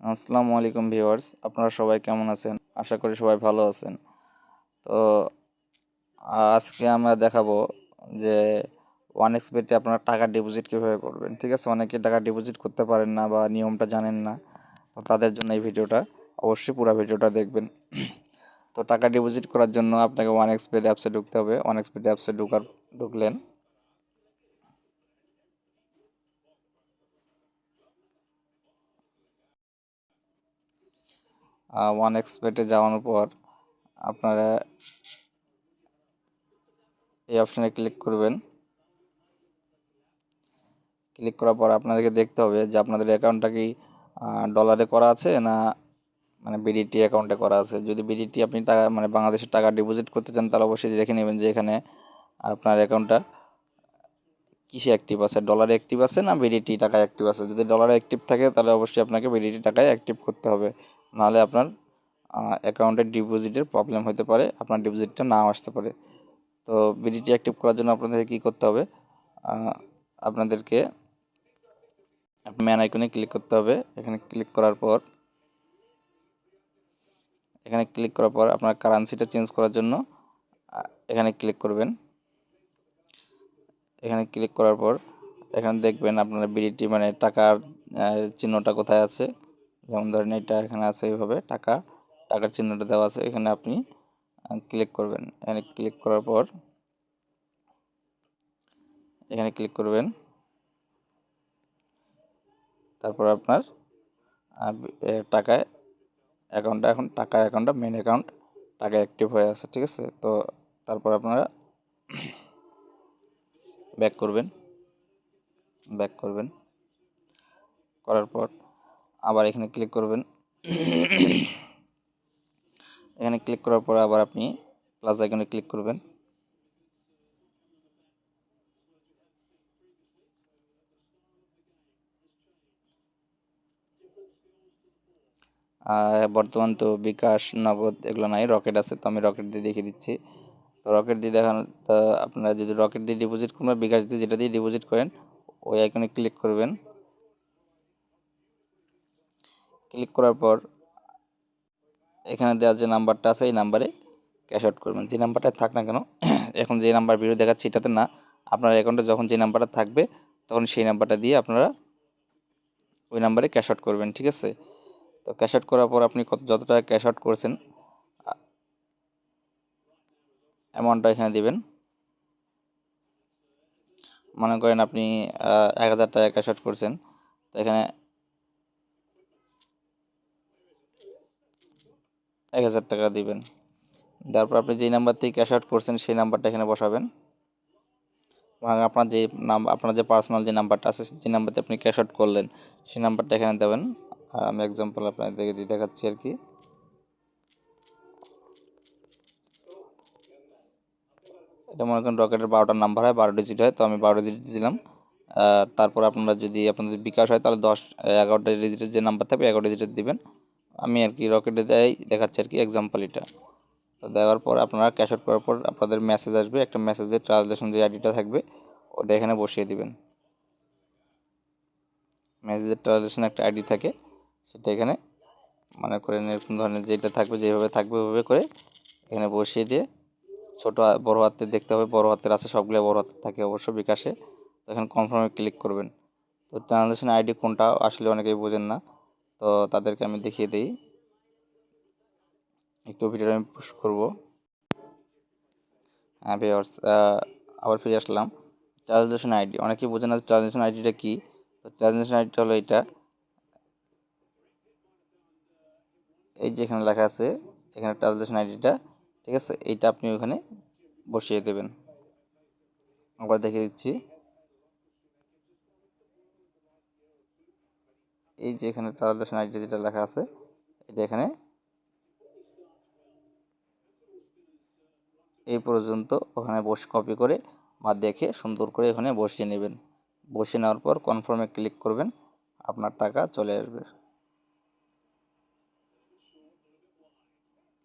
আসসালামু আলাইকুম ভিউয়ার্স, আপনারা সবাই কেমন আছেন? আশা করি সবাই ভালো আছেন। তো আজকে আমরা দেখাবো যে ওয়ানএক্সবেটে আপনারা টাকা ডিপোজিট কিভাবে করবেন। ঠিক আছে, অনেকে টাকা ডিপোজিট করতে পারেন না বা নিয়মটা জানেন না, তো তাদের জন্য এই ভিডিওটা, অবশ্যই পুরো ভিডিওটা দেখবেন। তো টাকা ডিপোজিট করার জন্য আপনাকে ওয়ানএক্সবেট অ্যাপসে ঢুকতে হবে। ওয়ানএক্সবেট অ্যাপসে ঢুকলেন। ওয়ানএক্সবেটে যাওয়ার পর আপনারা এই অপশানে ক্লিক করবেন। ক্লিক করার পর আপনাদেরকে দেখতে হবে যে আপনাদের অ্যাকাউন্টটা কি ডলারে করা আছে না মানে বিডিটি অ্যাকাউন্টে করা আছে। যদি বিডিটি আপনি টাকা মানে বাংলাদেশের টাকা ডিপোজিট করতে চান, তাহলে অবশ্যই দেখে নেবেন যে এখানে আপনার অ্যাকাউন্টটা কিসে অ্যাক্টিভ আছে, ডলারে অ্যাক্টিভ আছে না বিডিটি টাকায় অ্যাক্টিভ আছে। যদি ডলারে অ্যাক্টিভ থাকে তাহলে অবশ্যই আপনাকে বিডিটি টাকায় অ্যাক্টিভ করতে হবে, নাহলে আপনার অ্যাকাউন্টের ডিপোজিটের প্রবলেম হতে পারে, আপনার ডিপোজিটটা নাও আসতে পারে। তো বিডিটি অ্যাক্টিভ করার জন্য আপনাদেরকে কী করতে হবে, আপনাদেরকে ম্যান আইকনে ক্লিক করতে হবে। এখানে ক্লিক করার পর আপনার কারেন্সিটা চেঞ্জ করার জন্য এখানে ক্লিক করবেন। এখানে ক্লিক করার পর এখানে দেখবেন আপনার বিডিটি মানে টাকার চিহ্নটা কোথায় আছে। যেমন ধরেন এটা এখানে আছে, এইভাবে টাকার চিহ্নটা দেওয়া আছে, এখানে আপনি ক্লিক করবেন। এখানে ক্লিক করার পর এখানে ক্লিক করবেন। তারপর আপনার টাকায় অ্যাকাউন্টটা মেন অ্যাকাউন্ট টাকা অ্যাক্টিভ হয়ে আছে। ঠিক আছে, তো তারপর আপনারা ব্যাক করবেন। করার পর আবার এখানে ক্লিক করবেন। এখানে ক্লিক করার পর আবার আপনি প্লাস আইকনে ক্লিক করবেন। বর্তমান তো বিকাশ, নগদ এগুলো নাই, রকেট আছে। তো আমি রকেট দিয়ে দেখিয়ে দিচ্ছি। তো রকেট দিয়ে দেখানো, তো আপনারা যদি রকেট দিয়ে ডিপোজিট করেন বা বিকাশ দিয়ে যেটা দিয়ে ডিপোজিট করেন, ওই আইকনে ক্লিক করবেন। ক্লিক করার পর এখানে দেওয়া যে নাম্বারটা আছে, এই নাম্বারে ক্যাশ আউট করবেন। যে নাম্বারটা থাক না কেন, এখন যে নাম্বার ভিডিও দেখাচ্ছি এটাতে না, আপনার অ্যাকাউন্টে যখন যে নাম্বারটা থাকবে তখন সেই নাম্বারটা দিয়ে আপনারা ওই নাম্বারে ক্যাশ আউট করবেন। ঠিক আছে, তো ক্যাশ আউট করার পর আপনি যত টাকা ক্যাশ আউট করছেন অ্যামাউন্টটা এখানে দিবেন। মনে করেন আপনি 1000 টাকা ক্যাশ আউট করছেন, তো এখানে 1000 টাকা দিবেন। তারপর আপনি যেই নাম্বার থেকে ক্যাশ আউট করছেন সেই নাম্বারটা এখানে বসাবেন। আপনার যে পার্সোনাল যে নাম্বারটা আছে, যে নাম্বারতে আপনি ক্যাশ আউট করলেন, সেই নাম্বারটা এখানে দেবেন। আমি এক্সাম্পল আপনাদেরকে দিয়ে দেখাচ্ছি আর কি। এটা মনে করেন রকেটের 12টার নাম্বার হয়, 12 ডিজিট হয়, তো আমি 12 ডিজিট দিলাম। তারপর আপনাদের বিকাশ হয় তাহলে 11টা ডিজিটের যে নাম্বার থাকবে 11 ডিজিটের দিবেন। আমি আর কি রকেটে দেয় দেখাচ্ছি আর কি, এক্সাম্পল এটা। তো দেওয়ার পর আপনারা ক্যাশ আউট করার পর আপনাদের মেসেজ আসবে, একটা মেসেজের ট্রানজ্যাকশন যে আইডিটা থাকবে ওটা এখানে বসিয়ে দিবেন। মেসেজের ট্রানজ্যাকশন একটা আইডি থাকে, সেটা এখানে মনে করেন এরকম ধরনের যেটা থাকবে, যেভাবে থাকবে ওইভাবে করে এখানে বসিয়ে দিয়ে ছোটো বড় হাতের দেখতে হবে, বড় হাতের আছে, সবগুলো বড় হাতের থাকে অবশ্য বিকাশে। তো এখানে কনফার্মে ক্লিক করবেন। তো ট্রানজ্যাকশন আইডি কোনটা আসলে অনেকেই বোঝেন না, তো তাদেরকে আমি দেখিয়ে দিই। একটু ভিডিওটা আমি পুশ করবো। হ্যাঁ ভিউয়ার্স, আবার ফিরে আসলাম। ট্রানজ্যাকশন আইডি অনেকেই বোঝেন না ট্রানজ্যাকশন আইডিটা কি। তো ট্রানজ্যাকশন আইডিটা হলো এটা, এই যে এখানে লেখা আছে, এখানে ট্রানজ্যাকশন আইডিটা। ঠিক আছে, এইটা আপনি ওখানে বসিয়ে দেবেন। আবার দেখিয়ে দিচ্ছি। এই যে এখানে ট্রানজ্যাকশন আইডি যেটা লেখা আছে, এটা এখানে এই পর্যন্ত ওখানে কপি করে বা দেখে সুন্দর করে এখানে বসিয়ে নেবেন। বসিয়ে নেওয়ার পর কনফার্মে ক্লিক করবেন, আপনার টাকা চলে আসবে।